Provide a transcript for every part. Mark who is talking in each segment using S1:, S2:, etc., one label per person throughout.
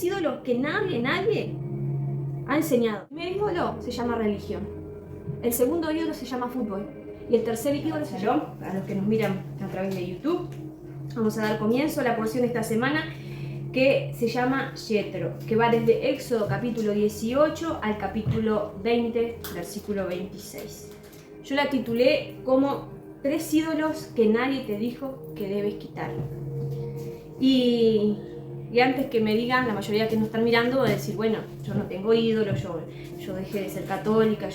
S1: tres ídolos que nadie ha enseñado. El primer ídolo se llama religión, el segundo ídolo se llama fútbol y el tercer ídolo se llama, a los que nos miran a través de YouTube, vamos a dar comienzo a la porción de esta semana que se llama Yetro, que va desde Éxodo capítulo 18 al capítulo 20, versículo 26. Yo la titulé como tres ídolos que nadie te dijo que debes quitar. Y antes que me digan, la mayoría que nos están mirando, va a decir, bueno, yo no tengo ídolos, yo dejé de ser católica,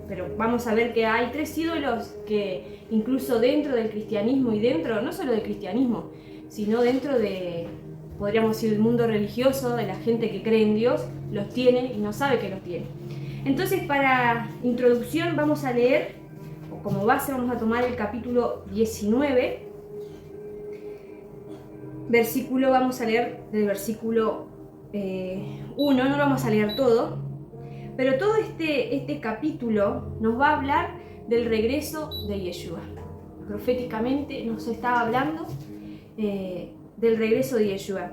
S1: pero vamos a ver que hay tres ídolos que incluso dentro del cristianismo y dentro, no solo del cristianismo, sino dentro de, podríamos decir, el mundo religioso, de la gente que cree en Dios, los tiene y no sabe que los tiene. Entonces, para introducción vamos a leer, o como base vamos a tomar el capítulo 19, vamos a leer del versículo 1, no lo vamos a leer todo, pero todo este capítulo nos va a hablar del regreso de Yeshua. Proféticamente nos estaba hablando del regreso de Yeshua.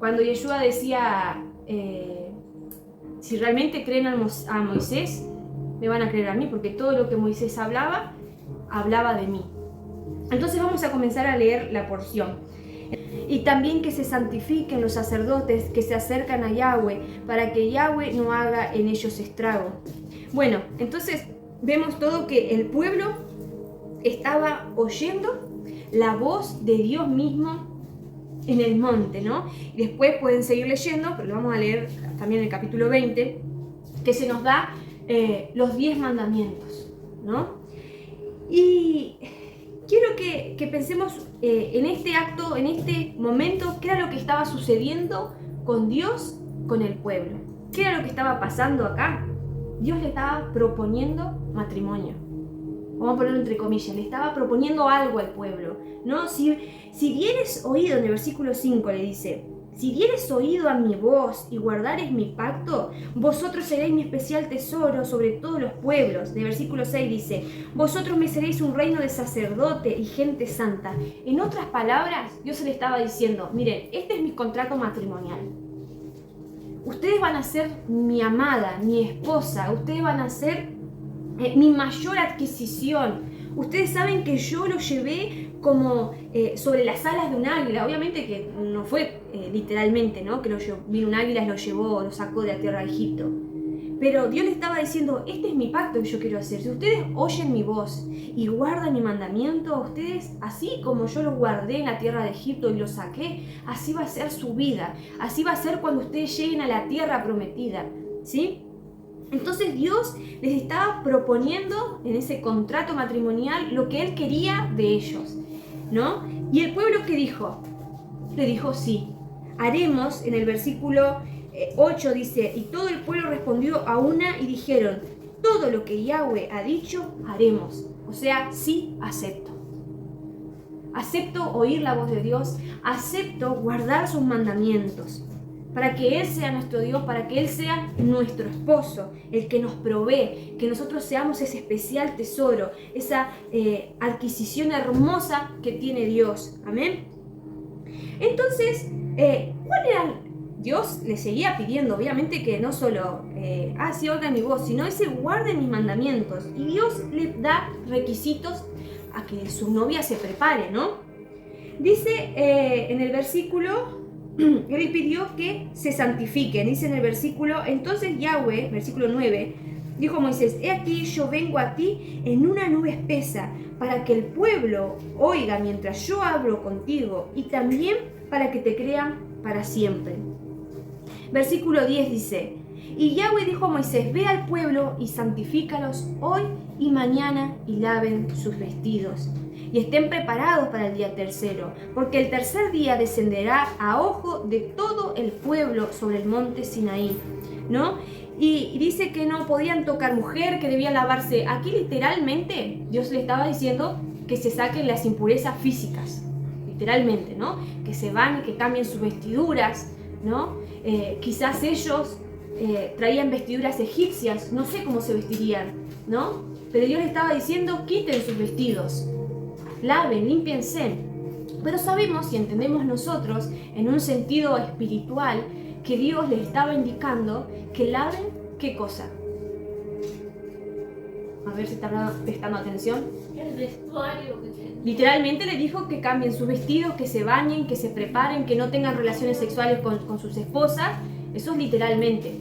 S1: Cuando Yeshua decía, si realmente creen a Moisés, me van a creer a mí, porque todo lo que Moisés hablaba de mí. Entonces vamos a comenzar a leer la porción. Y también que se santifiquen los sacerdotes que se acercan a Yahweh, para que Yahweh no haga en ellos estrago. Bueno, entonces vemos todo que el pueblo estaba oyendo la voz de Dios mismo en el monte, ¿no? Y después pueden seguir leyendo, pero lo vamos a leer también en el capítulo 20, que se nos da los 10 mandamientos, ¿no? Y quiero que pensemos en este acto, en este momento, qué era lo que estaba sucediendo con Dios, con el pueblo. ¿Qué era lo que estaba pasando acá? Dios le estaba proponiendo matrimonio. Vamos a ponerlo entre comillas, le estaba proponiendo algo al pueblo, ¿no? Si dieres oído, en el versículo 5 le dice, si dieres oído a mi voz y guardares mi pacto, vosotros seréis mi especial tesoro sobre todos los pueblos. En el versículo 6 dice, vosotros me seréis un reino de sacerdote y gente santa. En otras palabras, Dios se le estaba diciendo, miren, este es mi contrato matrimonial. Ustedes van a ser mi amada, mi esposa, ustedes van a ser mi mayor adquisición. Ustedes saben que yo lo llevé como sobre las alas de un águila. Obviamente que no fue literalmente, ¿no? Que vino un águila y lo sacó de la tierra de Egipto. Pero Dios le estaba diciendo, este es mi pacto que yo quiero hacer. Si ustedes oyen mi voz y guardan mi mandamiento, ustedes, así como yo los guardé en la tierra de Egipto y los saqué, así va a ser su vida. Así va a ser cuando ustedes lleguen a la tierra prometida, ¿sí? Entonces Dios les estaba proponiendo en ese contrato matrimonial lo que Él quería de ellos, ¿no? Y el pueblo, ¿qué dijo? Le dijo sí, haremos. En el versículo 8 dice, y todo el pueblo respondió a una y dijeron, todo lo que Yahweh ha dicho, haremos. O sea, sí, acepto. Acepto oír la voz de Dios, acepto guardar sus mandamientos, para que Él sea nuestro Dios, para que Él sea nuestro esposo, el que nos provee, que nosotros seamos ese especial tesoro, esa adquisición hermosa que tiene Dios. Amén. Entonces, ¿cuál era? Dios le seguía pidiendo, obviamente que no solo, sí, oigan mi voz, sino ese guarden mis mandamientos. Y Dios le da requisitos a que su novia se prepare, ¿no? Dice en el versículo, Él pidió que se santifiquen. Dice en el versículo, entonces Yahweh, versículo 9, dijo a Moisés, he aquí yo vengo a ti en una nube espesa, para que el pueblo oiga mientras yo hablo contigo, y también para que te crean para siempre. Versículo 10 dice, y Yahweh dijo a Moisés, ve al pueblo y santifícalos hoy y mañana, y laven sus vestidos y estén preparados para el día tercero, porque el tercer día descenderá a ojo de todo el pueblo sobre el monte Sinaí, ¿no? Y dice que no podían tocar mujer, que debían lavarse. Aquí literalmente Dios le estaba diciendo que se saquen las impurezas físicas, literalmente, ¿no? Que se van y que cambien sus vestiduras, ¿no? Quizás ellos traían vestiduras egipcias, no sé cómo se vestirían, ¿no? Pero Dios le estaba diciendo, quiten sus vestidos, laven, límpiense. Pero sabemos y entendemos nosotros, en un sentido espiritual, que Dios les estaba indicando que laven, ¿qué cosa? A ver si están prestando atención.
S2: El vestuario que tenía.
S1: Literalmente le dijo que cambien sus vestidos, que se bañen, que se preparen, que no tengan relaciones sexuales con sus esposas. Eso es literalmente.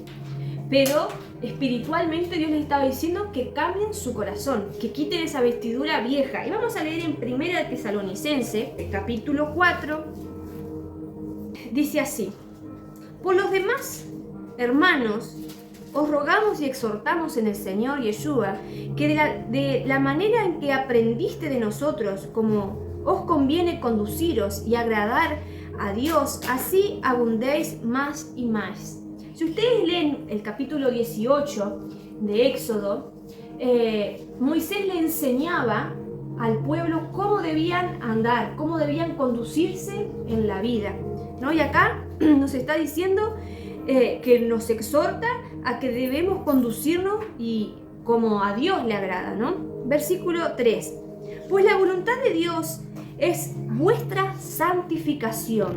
S1: Pero espiritualmente Dios les estaba diciendo que cambien su corazón, que quiten esa vestidura vieja. Y vamos a leer en 1 Tesalonicenses, el capítulo 4. Dice así: por los demás, hermanos, os rogamos y exhortamos en el Señor Yeshua, que de la manera en que aprendiste de nosotros, como os conviene conduciros y agradar a Dios, así abundéis más y más. Si ustedes leen el capítulo 18 de Éxodo, Moisés le enseñaba al pueblo cómo debían andar, cómo debían conducirse en la vida, ¿no? Y acá nos está diciendo que nos exhorta a que debemos conducirnos y como a Dios le agrada, ¿no? Versículo 3. Pues la voluntad de Dios es vuestra santificación,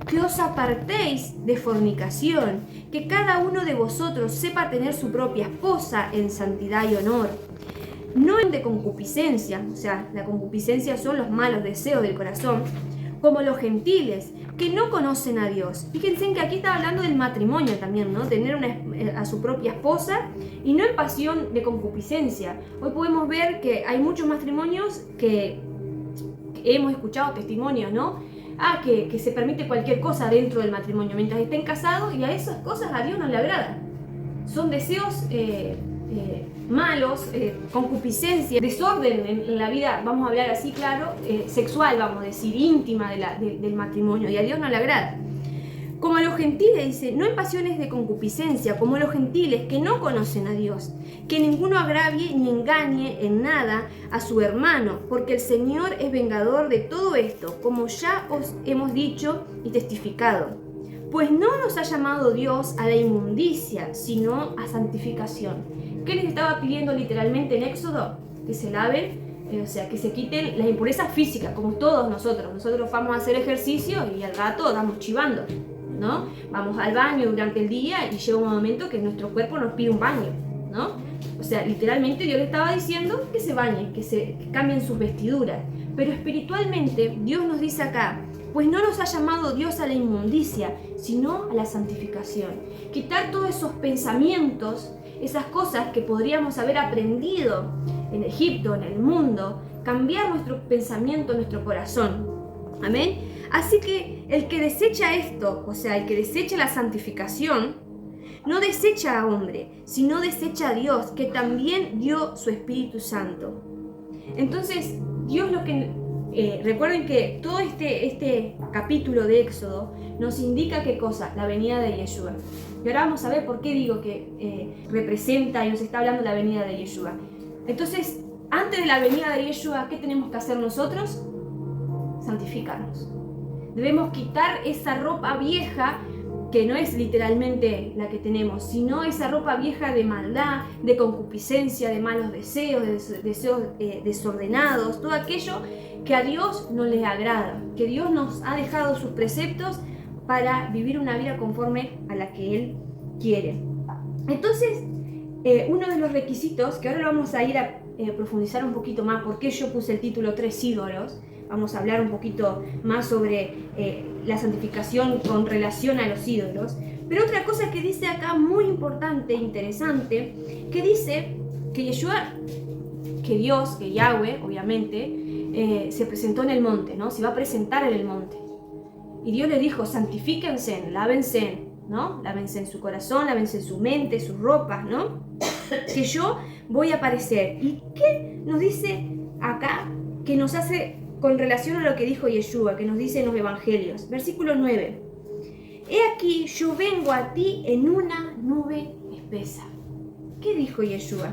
S1: que os apartéis de fornicación, que cada uno de vosotros sepa tener su propia esposa en santidad y honor, no de concupiscencia, o sea, la concupiscencia son los malos deseos del corazón, como los gentiles, que no conocen a Dios. Fíjense que aquí está hablando del matrimonio también, ¿no? Tener a su propia esposa y no en pasión de concupiscencia. Hoy podemos ver que hay muchos matrimonios que hemos escuchado testimonios, ¿no? Que se permite cualquier cosa dentro del matrimonio mientras estén casados, y a esas cosas a Dios no le agrada. Son deseos malos, concupiscencia, desorden en la vida, vamos a hablar así, claro, sexual, vamos a decir, íntima del matrimonio, y a Dios no le agrada. Como a los gentiles, dice, no en pasiones de concupiscencia, como a los gentiles que no conocen a Dios, que ninguno agravie ni engañe en nada a su hermano, porque el Señor es vengador de todo esto, como ya os hemos dicho y testificado. Pues no nos ha llamado Dios a la inmundicia, sino a santificación. ¿Qué les estaba pidiendo literalmente en Éxodo? Que se laven, o sea, que se quiten las impurezas físicas, como todos nosotros. Nosotros vamos a hacer ejercicio y al rato damos chivando, ¿no? Vamos al baño durante el día y llega un momento que nuestro cuerpo nos pide un baño, ¿no? O sea, literalmente Dios le estaba diciendo que se bañen, que cambien sus vestiduras. Pero espiritualmente Dios nos dice acá, pues no nos ha llamado Dios a la inmundicia, sino a la santificación. Quitar todos esos pensamientos, esas cosas que podríamos haber aprendido en Egipto, en el mundo, cambiar nuestro pensamiento, nuestro corazón. Amén. Así que el que desecha esto, o sea, el que desecha la santificación, no desecha a hombre, sino desecha a Dios, que también dio su Espíritu Santo. Entonces, Dios lo que... recuerden que todo este capítulo de Éxodo nos indica qué cosa, la venida de Yeshua. Y ahora vamos a ver por qué digo que representa y nos está hablando la venida de Yeshua. Entonces, antes de la venida de Yeshua, ¿qué tenemos que hacer nosotros? Santificarnos. Debemos quitar esa ropa vieja, que no es literalmente la que tenemos, sino esa ropa vieja de maldad, de concupiscencia, de malos deseos, de deseos desordenados, todo aquello que a Dios no le agrada, que Dios nos ha dejado sus preceptos para vivir una vida conforme a la que Él quiere. Entonces, uno de los requisitos, que ahora lo vamos a ir a profundizar un poquito más, porque yo puse el título 3 ídolos, vamos a hablar un poquito más sobre la santificación con relación a los ídolos. Pero otra cosa que dice acá muy importante, interesante, que dice que Yeshua, que Dios, que Yahweh, obviamente, se presentó en el monte, ¿no? Se va a presentar en el monte. Y Dios le dijo, santifíquense, lávense, ¿no? Lávense en su corazón, lávense en su mente, sus ropas, ¿no? Que yo voy a aparecer. ¿Y qué nos dice acá que nos hace con relación a lo que dijo Yeshua, que nos dice en los evangelios? Versículo 9. He aquí, yo vengo a ti en una nube espesa. ¿Qué dijo Yeshua?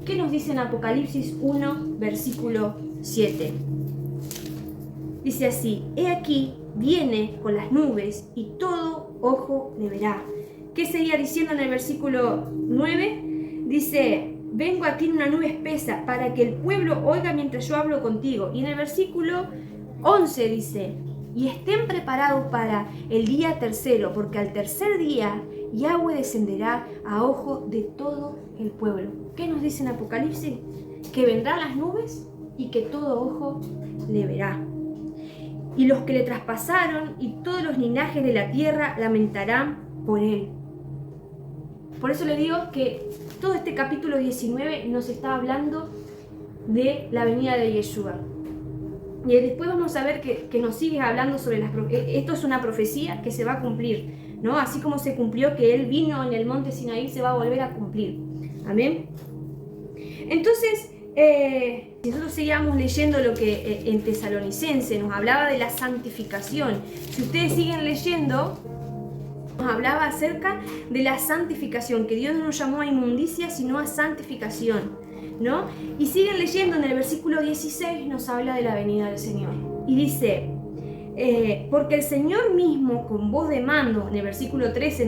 S1: ¿Qué nos dice en Apocalipsis 1, versículo 7? Dice así, he aquí, viene con las nubes y todo ojo le verá. ¿Qué seguía diciendo en el versículo 9? Dice, vengo a ti en una nube espesa para que el pueblo oiga mientras yo hablo contigo. Y en el versículo 11 dice, y estén preparados para el día tercero, porque al tercer día Yahweh descenderá a ojo de todo el pueblo. ¿Qué nos dice en Apocalipsis? Que vendrán las nubes y que todo ojo le verá. Y los que le traspasaron y todos los linajes de la tierra lamentarán por él. Por eso le digo que todo este capítulo 19 nos está hablando de la venida de Yeshua. Y después vamos a ver que nos sigue hablando sobre esto es una profecía que se va a cumplir, ¿no? Así como se cumplió que él vino en el monte Sinaí, se va a volver a cumplir. Amén. Entonces, si nosotros seguíamos leyendo lo que en Tesalonicense nos hablaba de la santificación. Si ustedes siguen leyendo, nos hablaba acerca de la santificación, que Dios no nos llamó a inmundicia, sino a santificación, ¿no? Y siguen leyendo en el versículo 16, nos habla de la venida del Señor. Y dice, porque el Señor mismo con voz de mando, en el versículo 13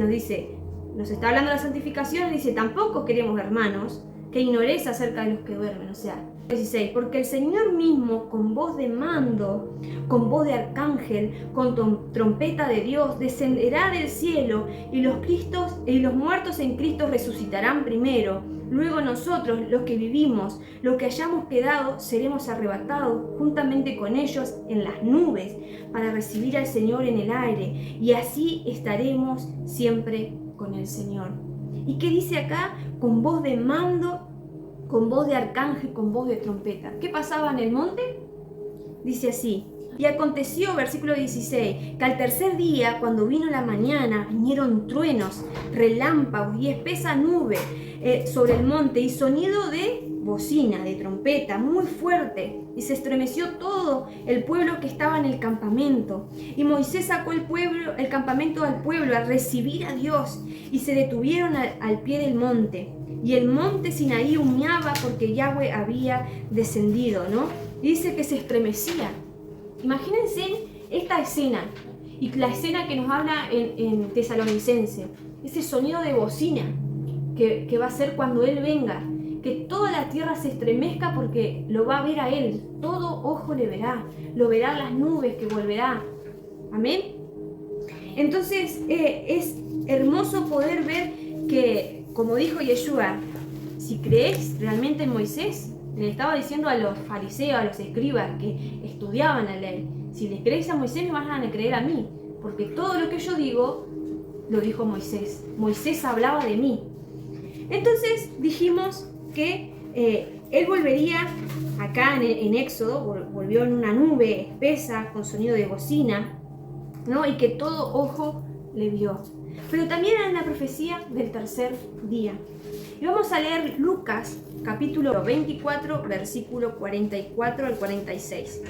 S1: nos está hablando de la santificación, dice, tampoco queremos, hermanos, que ignoréis acerca de los que duermen. O sea, 16, porque el Señor mismo con voz de mando, con voz de arcángel, con trompeta de Dios, descenderá del cielo y los muertos en Cristo resucitarán primero. Luego nosotros, los que vivimos, los que hayamos quedado, seremos arrebatados juntamente con ellos en las nubes para recibir al Señor en el aire, y así estaremos siempre con el Señor. ¿Y qué dice acá? Con voz de mando, con voz de arcángel, con voz de trompeta. ¿Qué pasaba en el monte? Dice así. Y aconteció, versículo 16, que al tercer día, cuando vino la mañana, vinieron truenos, relámpagos y espesa nube sobre el monte, y sonido de bocina, de trompeta, muy fuerte, y se estremeció todo el pueblo que estaba en el campamento. Y Moisés sacó el campamento al pueblo a recibir a Dios, y se detuvieron al pie del monte. Y el monte Sinaí humeaba porque Yahweh había descendido, ¿no? Y dice que se estremecía. Imagínense esta escena, y la escena que nos habla en Tesalonicense, ese sonido de bocina que va a ser cuando Él venga, que toda la tierra se estremezca porque lo va a ver a Él, todo ojo le verá, lo verán las nubes que volverá. Amén. Entonces es hermoso poder ver que, como dijo Yeshua, si creéis realmente en Moisés, le estaba diciendo a los fariseos, a los escribas que estudiaban la ley, si les creéis a Moisés me van a creer a mí, porque todo lo que yo digo lo dijo Moisés. Moisés hablaba de mí. Entonces dijimos que él volvería acá en Éxodo, volvió en una nube espesa con sonido de bocina, ¿no? Y que todo ojo le vio. Pero también era una profecía del tercer día. Y vamos a leer Lucas capítulo 24, versículo 44 al 46.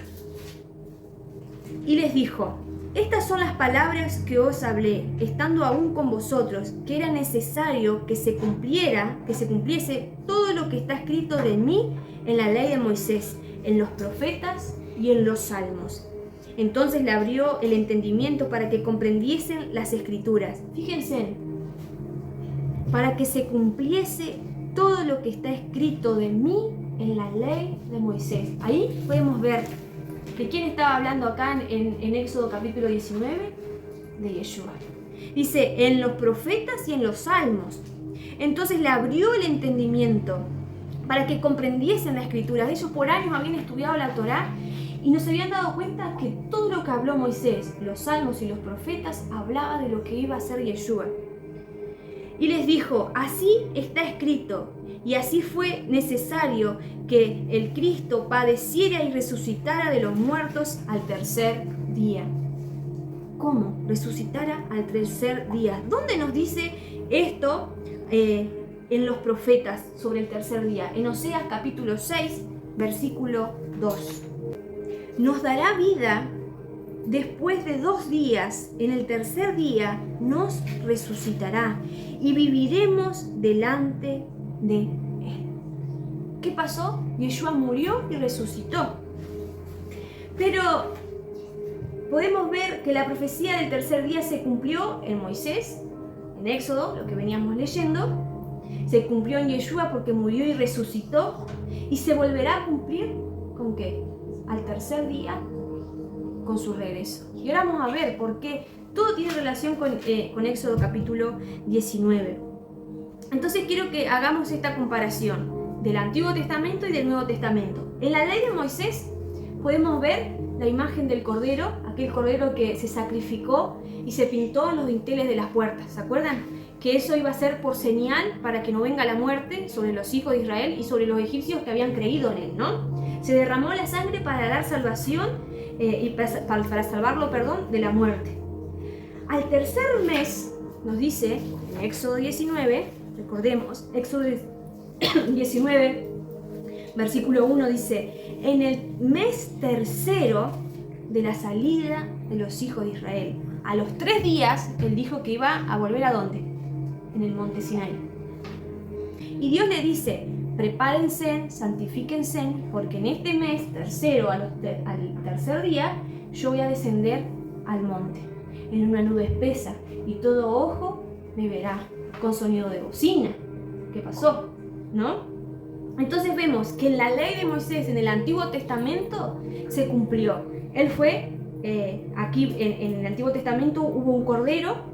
S1: Y les dijo, estas son las palabras que os hablé, estando aún con vosotros, que era necesario que se cumpliese todo lo que está escrito de mí en la ley de Moisés, en los profetas y en los salmos. Entonces le abrió el entendimiento para que comprendiesen las escrituras. Fíjense, para que se cumpliese todo lo que está escrito de mí en la ley de Moisés. Ahí podemos ver de quién estaba hablando acá en Éxodo capítulo 19, de Yeshua. Dice, en los profetas y en los salmos. Entonces le abrió el entendimiento para que comprendiesen la escritura. Ellos por años habían estudiado la Torá y no se habían dado cuenta que todo lo que habló Moisés, los salmos y los profetas, hablaba de lo que iba a hacer Yeshua. Y les dijo, así está escrito, y así fue necesario que el Cristo padeciera y resucitara de los muertos al tercer día. ¿Cómo? Resucitara al tercer día. ¿Dónde nos dice esto en los profetas sobre el tercer día? En Oseas capítulo 6, versículo 2. Nos dará vida después de 2 días, en el tercer día nos resucitará y viviremos delante de Él. ¿Qué pasó? Yeshua murió y resucitó. Pero podemos ver que la profecía del tercer día se cumplió en Moisés, en Éxodo, lo que veníamos leyendo. Se cumplió en Yeshua porque murió y resucitó. Y se volverá a cumplir ¿con qué? Al tercer día con su regreso. Y ahora vamos a ver por qué todo tiene relación con Éxodo capítulo 19. Entonces quiero que hagamos esta comparación del Antiguo Testamento y del Nuevo Testamento. En la ley de Moisés podemos ver la imagen del cordero, aquel cordero que se sacrificó y se pintó en los dinteles de las puertas. ¿Se acuerdan? Que eso iba a ser por señal para que no venga la muerte sobre los hijos de Israel y sobre los egipcios que habían creído en él, ¿no? Se derramó la sangre para dar salvación y para salvarlo, de la muerte. Al tercer mes, nos dice en Éxodo 19, recordemos, Éxodo 19, versículo 1 dice: en el mes tercero de la salida de los hijos de Israel, a los 3 días, él dijo que iba a volver ¿a dónde? En el monte Sinaí. Y Dios le dice: prepárense, santifíquense, porque en este mes tercero, al tercer día, yo voy a descender al monte, en una nube espesa, y todo ojo me verá, con sonido de bocina. ¿Qué pasó? ¿No? Entonces vemos que en la ley de Moisés, en el Antiguo Testamento, se cumplió. Él fue, aquí en el Antiguo Testamento hubo un cordero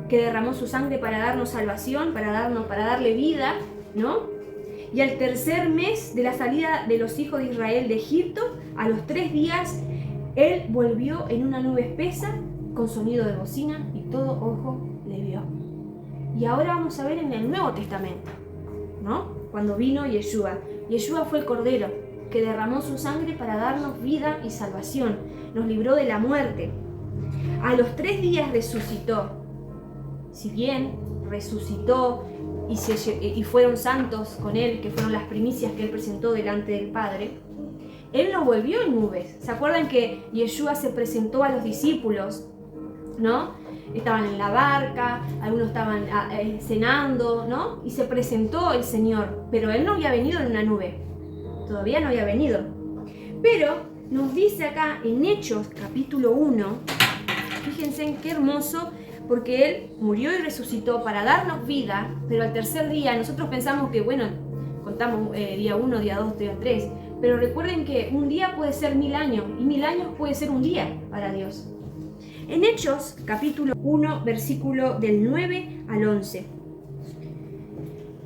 S1: que derramó su sangre para darnos salvación, para darle vida, ¿no? Y al tercer mes de la salida de los hijos de Israel de Egipto, a los 3 días, él volvió en una nube espesa con sonido de bocina y todo ojo le vio. Y ahora vamos a ver en el Nuevo Testamento, ¿no? Cuando vino Yeshua. Yeshua fue el cordero que derramó su sangre para darnos vida y salvación. Nos libró de la muerte. A los 3 días resucitó. Si bien resucitó y fueron santos con él, que fueron las primicias que él presentó delante del Padre, él no volvió en nubes. ¿Se acuerdan que Yeshua se presentó a los discípulos, ¿no? Estaban en la barca, algunos estaban cenando, ¿no? Y se presentó el Señor, pero él no había venido en una nube. Todavía no había venido. Pero nos dice acá en Hechos capítulo 1, fíjense qué hermoso, porque él murió y resucitó para darnos vida, pero al tercer día nosotros pensamos que, bueno, contamos día 1, día 2, día 3, pero recuerden que un día puede ser 1000 años y 1000 años puede ser un día para Dios. En Hechos capítulo 1, versículo del 9 al 11.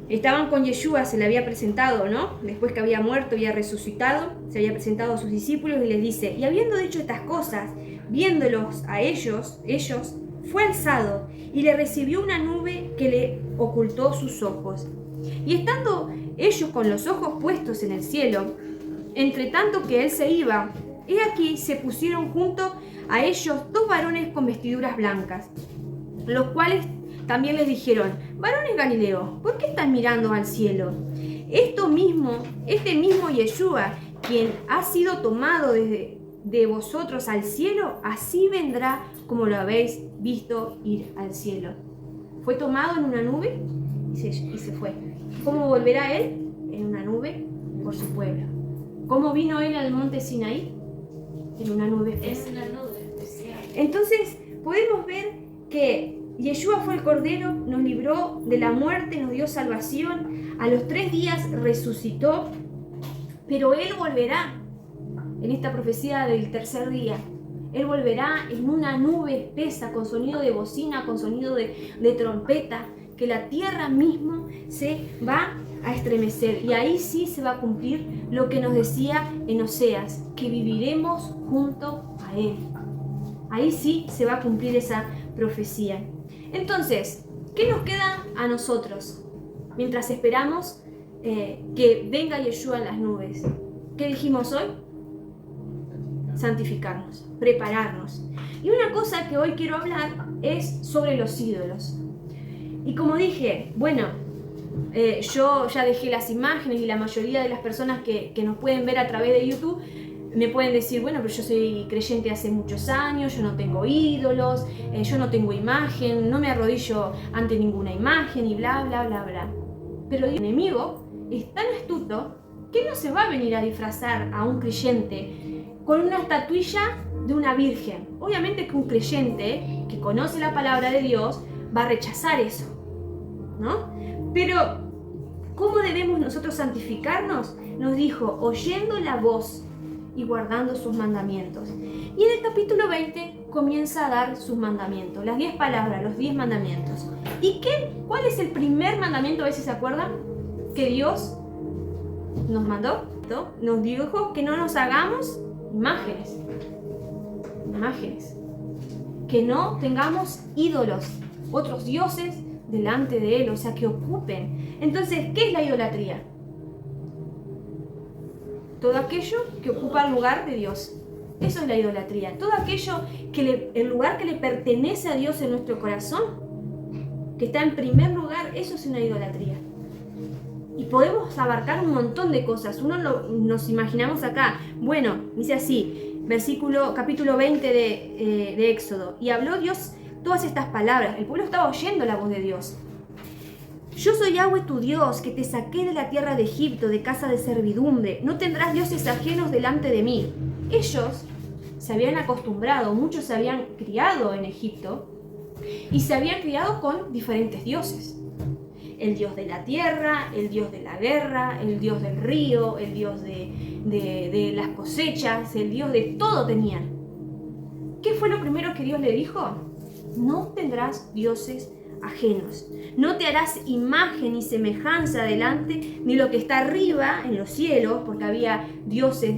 S1: Estaban con Yeshua, se le había presentado, ¿no? Después que había muerto, había resucitado, se había presentado a sus discípulos y les dice: y habiendo dicho estas cosas, viéndolos a ellos fue alzado y le recibió una nube que le ocultó sus ojos. Y estando ellos con los ojos puestos en el cielo, entre tanto que él se iba, he aquí se pusieron junto a ellos 2 varones con vestiduras blancas, los cuales también les dijeron: varones Galileos, ¿por qué están mirando al cielo? Este mismo Yeshua, quien ha sido tomado de vosotros al cielo, así vendrá como lo habéis visto ir al cielo. Fue tomado en una nube y se fue. ¿Cómo volverá él? En una nube por su pueblo. ¿Cómo vino él al monte Sinaí? En una nube espesa.
S2: En una nube especial.
S1: Entonces podemos ver que Yeshua fue el cordero, nos libró de la muerte, nos dio salvación. A los 3 días resucitó, pero él volverá en esta profecía del tercer día. Él volverá en una nube espesa, con sonido de bocina, con sonido de trompeta, que la tierra mismo se va a estremecer. Y ahí sí se va a cumplir lo que nos decía en Oseas, que viviremos junto a Él. Ahí sí se va a cumplir esa profecía. Entonces, ¿qué nos queda a nosotros mientras esperamos que venga Yeshua en las nubes? ¿Qué dijimos hoy? Santificarnos, prepararnos. Y una cosa que hoy quiero hablar es sobre los ídolos. Y como dije, bueno, yo ya dejé las imágenes y la mayoría de las personas que nos pueden ver a través de YouTube me pueden decir: bueno, pero yo soy creyente hace muchos años, yo no tengo ídolos, yo no tengo imagen, no me arrodillo ante ninguna imagen y bla, bla, bla, bla. Pero el enemigo es tan astuto que no se va a venir a disfrazar a un creyente con una estatuilla de una virgen. Obviamente que un creyente que conoce la palabra de Dios va a rechazar eso, ¿no? Pero, ¿cómo debemos nosotros santificarnos? Nos dijo: oyendo la voz y guardando sus mandamientos. Y en el capítulo 20 comienza a dar sus mandamientos, las 10 palabras, los 10 mandamientos. ¿Y cuál es el primer mandamiento? A ver si se acuerdan, que Dios nos mandó, nos dijo que no nos hagamos imágenes, que no tengamos ídolos, otros dioses delante de Él, o sea, que ocupen. Entonces, ¿qué es la idolatría? Todo aquello que ocupa el lugar de Dios. Eso es la idolatría. Todo aquello el lugar que le pertenece a Dios en nuestro corazón, que está en primer lugar, eso es una idolatría. Y podemos abarcar un montón de cosas. Nos imaginamos acá. Bueno, dice así, capítulo 20 de Éxodo. Y habló Dios todas estas palabras. El pueblo estaba oyendo la voz de Dios. Yo soy Yahweh tu Dios, que te saqué de la tierra de Egipto, de casa de servidumbre. No tendrás dioses ajenos delante de mí. Ellos se habían acostumbrado, muchos se habían criado en Egipto y se habían criado con diferentes dioses. El dios de la tierra, el dios de la guerra, el dios del río, el dios de las cosechas, el dios de todo tenían. ¿Qué fue lo primero que Dios le dijo? No tendrás dioses ajenos. No te harás imagen ni semejanza delante, ni lo que está arriba en los cielos, porque había dioses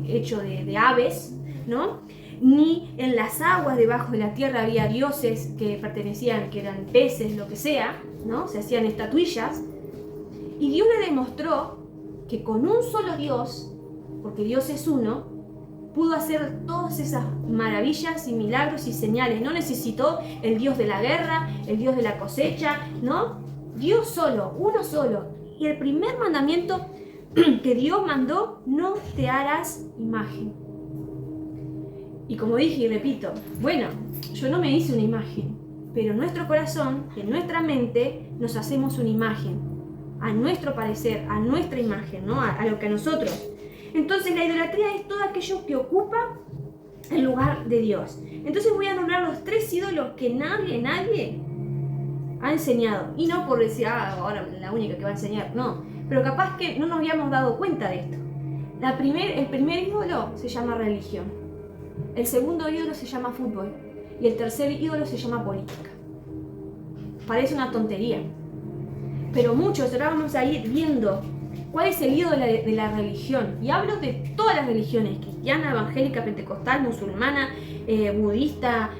S1: hechos de aves, ¿no? Ni en las aguas debajo de la tierra había dioses que eran peces, lo que sea, ¿no? Se hacían estatuillas. Y Dios le demostró que con un solo Dios, porque Dios es uno, pudo hacer todas esas maravillas y milagros y señales. No necesitó el Dios de la guerra, el Dios de la cosecha, ¿no? Dios solo, uno solo. Y el primer mandamiento que Dios mandó, no te harás imagen. Y como dije y repito, bueno, yo no me hice una imagen, pero en nuestro corazón, en nuestra mente, nos hacemos una imagen, a nuestro parecer, a nuestra imagen, ¿no? A lo que a nosotros. Entonces la idolatría es todo aquello que ocupa el lugar de Dios. Entonces voy a nombrar los 3 ídolos que nadie ha enseñado. Y no por decir, ahora la única que va a enseñar, no. Pero capaz que no nos habíamos dado cuenta de esto. El primer ídolo se llama religión. El segundo ídolo se llama fútbol. Y el tercer ídolo se llama política. Parece una tontería. Pero muchos, ahora vamos a ir viendo cuál es el ídolo de la religión. Y hablo de todas las religiones, cristiana, evangélica, pentecostal, musulmana, budista,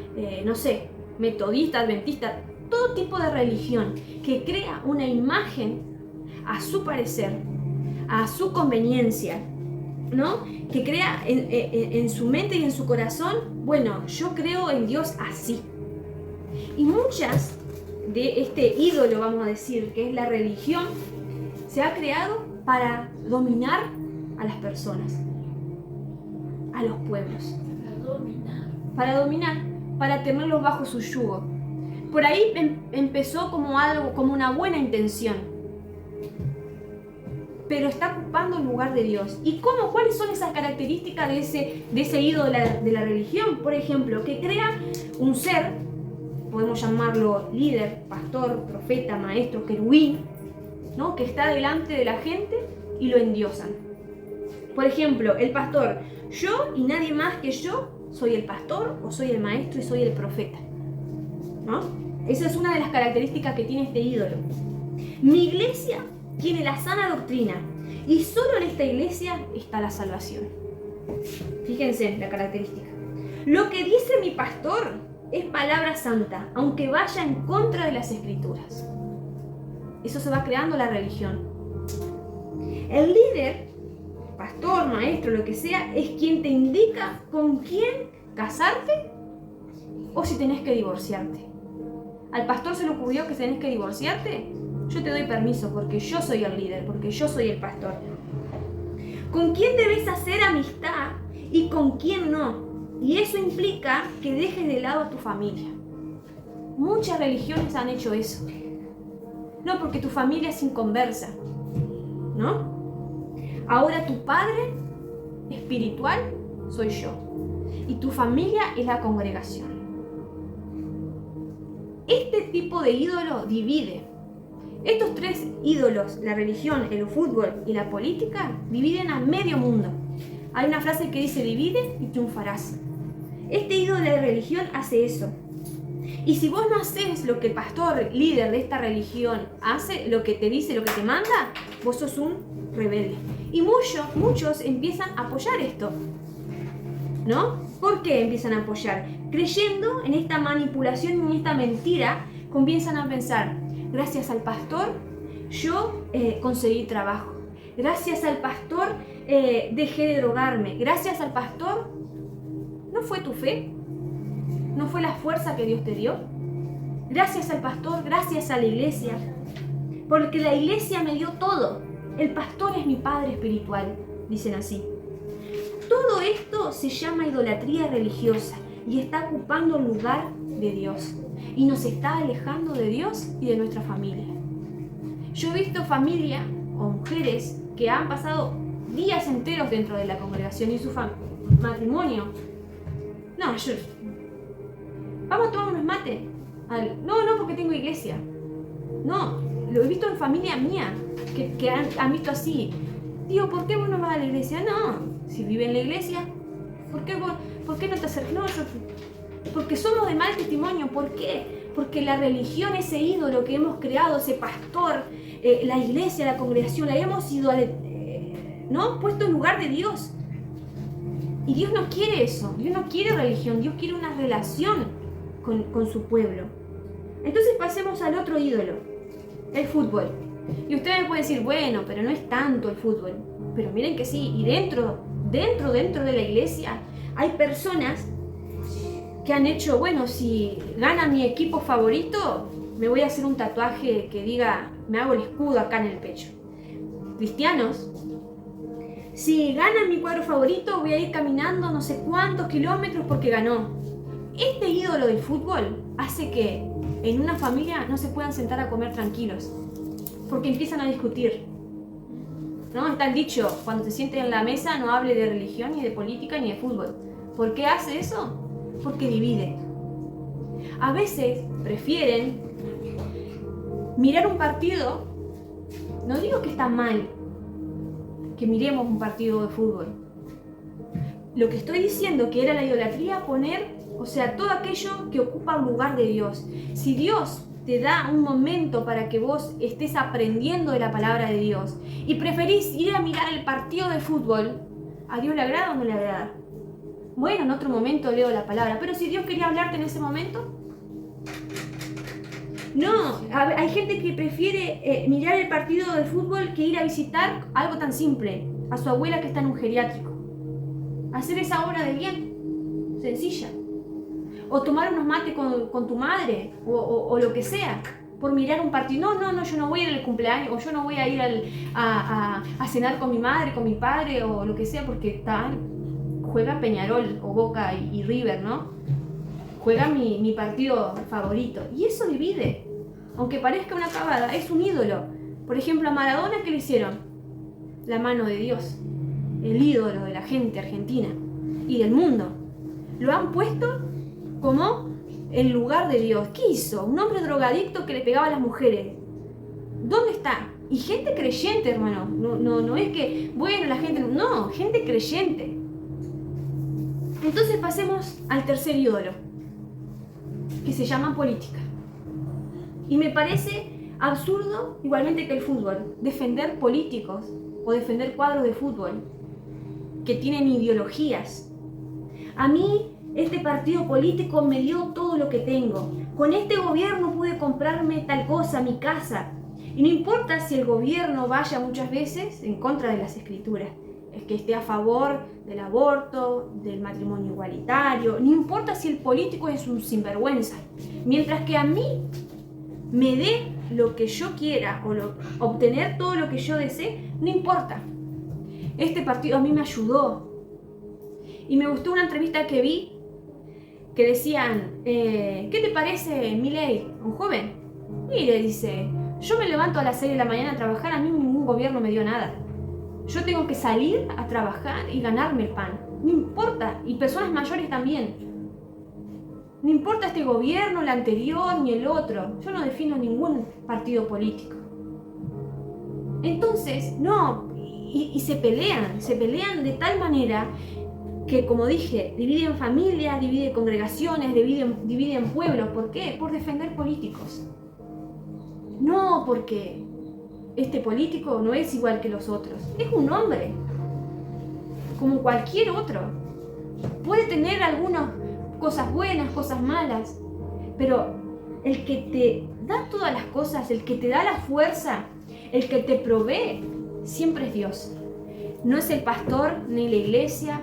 S1: metodista, adventista, todo tipo de religión que crea una imagen a su parecer, a su conveniencia, ¿no? Que crea en su mente y en su corazón, bueno, yo creo en Dios así. Y muchas de este ídolo, vamos a decir, que es la religión, se ha creado para dominar a las personas, a los pueblos. Para tenerlos bajo su yugo. Por ahí empezó como una buena intención, pero está ocupando el lugar de Dios. ¿Y cómo? ¿Cuáles son esas características de ese ídolo de la religión? Por ejemplo, que crea un ser, podemos llamarlo líder, pastor, profeta, maestro, querubín, ¿no? Que está delante de la gente y lo endiosan. Por ejemplo, el pastor, yo y nadie más que yo soy el pastor o soy el maestro y soy el profeta, ¿no? Esa es una de las características que tiene este ídolo. Mi iglesia tiene la sana doctrina y solo en esta iglesia está la salvación. Fíjense la característica. Lo que dice mi pastor es palabra santa, aunque vaya en contra de las escrituras. Eso se va creando la religión. El líder, pastor, maestro, lo que sea, es quien te indica con quién casarte o si tenés que divorciarte. ¿Al pastor se le ocurrió que tenés que divorciarte? Yo te doy permiso porque yo soy el líder, porque yo soy el pastor. ¿Con quién debes hacer amistad y con quién no? Y eso implica que dejes de lado a tu familia. Muchas religiones han hecho eso. No, porque tu familia es inconversa, ¿no? Ahora tu padre espiritual soy yo y tu familia es la congregación. Este tipo de ídolo divide. Estos 3 ídolos, la religión, el fútbol y la política, dividen a medio mundo. Hay una frase que dice: divide y triunfarás. Este ídolo de religión hace eso. Y si vos no haces lo que el pastor líder de esta religión hace, lo que te dice, lo que te manda, vos sos un rebelde. Y muchos empiezan a apoyar esto, ¿no? ¿Por qué empiezan a apoyar? Creyendo en esta manipulación, en esta mentira, comienzan a pensar, gracias al pastor yo conseguí trabajo, gracias al pastor dejé de drogarme, gracias al pastor. ¿No fue tu fe? ¿No fue la fuerza que Dios te dio? Gracias al pastor, gracias a la iglesia, porque la iglesia me dio todo. El pastor es mi padre espiritual, dicen así. Todo esto se llama idolatría religiosa y está ocupando el lugar de Dios y nos está alejando de Dios y de nuestra familia. Yo he visto familia o mujeres que han pasado días enteros dentro de la congregación y su matrimonio. No, vamos a tomar unos mates. No, porque tengo iglesia. No, lo he visto en familia mía que han visto así. Digo, ¿por qué vos no vas a la iglesia? No, si vive en la iglesia, ¿por qué no te acercas? No, porque somos de mal testimonio. ¿Por qué? Porque la religión, ese ídolo que hemos creado, ese pastor, la iglesia, la congregación, la hemos puesto en lugar de Dios. Y Dios no quiere eso, Dios no quiere religión, Dios quiere una relación con su pueblo. Entonces pasemos al otro ídolo, el fútbol. Y usted me puede decir, bueno, pero no es tanto el fútbol. Pero miren que sí, y dentro de la iglesia hay personas que han hecho, bueno, si gana mi equipo favorito, me voy a hacer un tatuaje que diga, me hago el escudo acá en el pecho. Cristianos, si gana mi cuadro favorito, voy a ir caminando no sé cuántos kilómetros porque ganó. Este ídolo del fútbol hace que en una familia no se puedan sentar a comer tranquilos, porque empiezan a discutir. ¿No? Está el dicho, cuando se sienten en la mesa no hable de religión, ni de política, ni de fútbol. ¿Por qué hace eso? Porque divide. A veces prefieren mirar un partido, no digo que está mal que miremos un partido de fútbol. Lo que estoy diciendo que era la idolatría poner, todo aquello que ocupa un lugar de Dios. Si Dios te da un momento para que vos estés aprendiendo de la palabra de Dios y preferís ir a mirar el partido de fútbol, ¿a Dios le agrada o no le agrada? Bueno, en otro momento leo la palabra, pero si Dios quería hablarte en ese momento. No, hay gente que prefiere mirar el partido de fútbol que ir a visitar algo tan simple, a su abuela que está en un geriátrico. Hacer esa obra de bien, sencilla. O tomar unos mates con tu madre, o lo que sea, por mirar un partido. No, yo no voy a ir al cumpleaños, o yo no voy a ir a cenar con mi madre, con mi padre, o lo que sea, porque juega Peñarol, o Boca y River, ¿no? Juega mi partido favorito. Y eso divide. Aunque parezca una pavada, es un ídolo. Por ejemplo, a Maradona, ¿qué le hicieron? La mano de Dios. El ídolo de la gente argentina y del mundo. Lo han puesto como el lugar de Dios. ¿Qué hizo? Un hombre drogadicto que le pegaba a las mujeres. ¿Dónde está? Y gente creyente, hermano. No es que, bueno, la gente... No, gente creyente. Entonces pasemos al tercer ídolo, que se llama política. Y me parece absurdo, igualmente que el fútbol, defender políticos o defender cuadros de fútbol que tienen ideologías. A mí, este partido político me dio todo lo que tengo. Con este gobierno pude comprarme tal cosa, mi casa. Y no importa si el gobierno vaya muchas veces en contra de las escrituras, es que esté a favor del aborto, del matrimonio igualitario, no importa si el político es un sinvergüenza. Mientras que a mí me dé lo que yo quiera o obtener todo lo que yo desee, no importa. Este partido a mí me ayudó. Y me gustó una entrevista que vi que decían, ¿qué te parece Milei? Un joven. Mire, dice, yo me levanto a las 6 de la mañana a trabajar, a mí ningún gobierno me dio nada. Yo tengo que salir a trabajar y ganarme el pan. No importa. Y personas mayores también. No importa este gobierno, el anterior, ni el otro. Yo no defino ningún partido político. Entonces, no. Y se pelean de tal manera que, como dije, dividen familias, divide congregaciones, dividen pueblos. ¿Por qué? Por defender políticos. No porque este político no es igual que los otros. Es un hombre, como cualquier otro. Puede tener algunas cosas buenas, cosas malas, pero el que te da todas las cosas, el que te da la fuerza, el que te provee, siempre es Dios. No es el pastor ni la iglesia.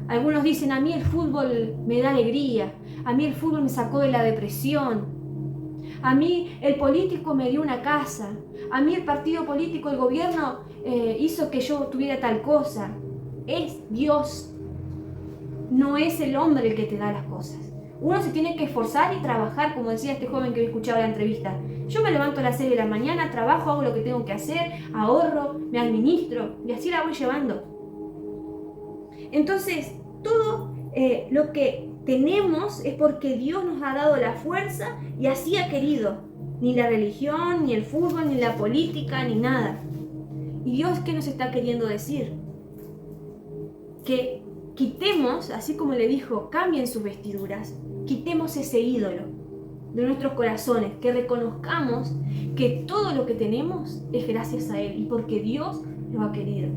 S1: Algunos dicen, a mí el fútbol me da alegría, a mí el fútbol me sacó de la depresión, a mí el político me dio una casa, a mí el partido político, el gobierno hizo que yo tuviera tal cosa. Es Dios, no es el hombre el que te da las cosas. Uno se tiene que esforzar y trabajar, como decía este joven que escuchaba la entrevista. Yo me levanto a las 6 de la mañana, trabajo, hago lo que tengo que hacer, ahorro, me administro y así la voy llevando. Entonces, todo lo que tenemos es porque Dios nos ha dado la fuerza y así ha querido. Ni la religión, ni el fútbol, ni la política, ni nada. ¿Y Dios qué nos está queriendo decir? Que quitemos, así como le dijo, cambien sus vestiduras, quitemos ese ídolo de nuestros corazones, que reconozcamos que todo lo que tenemos es gracias a Él y porque Dios lo ha querido,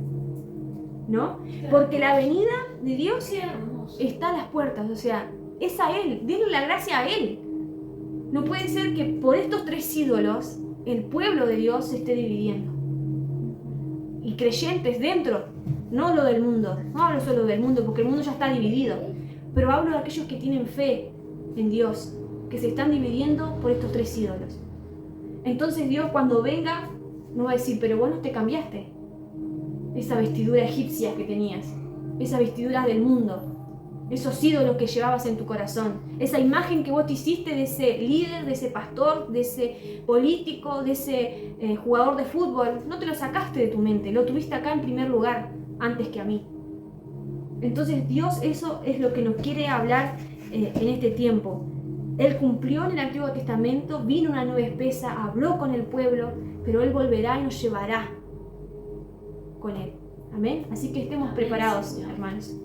S1: ¿no? Porque la venida de Dios está a las puertas, o sea, es a Él, denle la gracia a Él. No puede ser que por estos 3 ídolos el pueblo de Dios se esté dividiendo. Y creyentes dentro, no lo del mundo, no hablo solo del mundo porque el mundo ya está dividido, pero hablo de aquellos que tienen fe en Dios, que se están dividiendo por estos 3 ídolos. Entonces Dios cuando venga no va a decir, pero vos no te cambiaste esa vestidura egipcia que tenías, esa vestidura del mundo, esos ídolos que llevabas en tu corazón, esa imagen que vos te hiciste de ese líder, de ese pastor, de ese político, de ese jugador de fútbol, no te lo sacaste de tu mente, lo tuviste acá en primer lugar, antes que a mí. Entonces Dios eso es lo que nos quiere hablar en este tiempo. Él cumplió en el Antiguo Testamento, vino una nueva espesa, habló con el pueblo, pero Él volverá y nos llevará con Él. Amén. Así que estemos preparados, hermanos.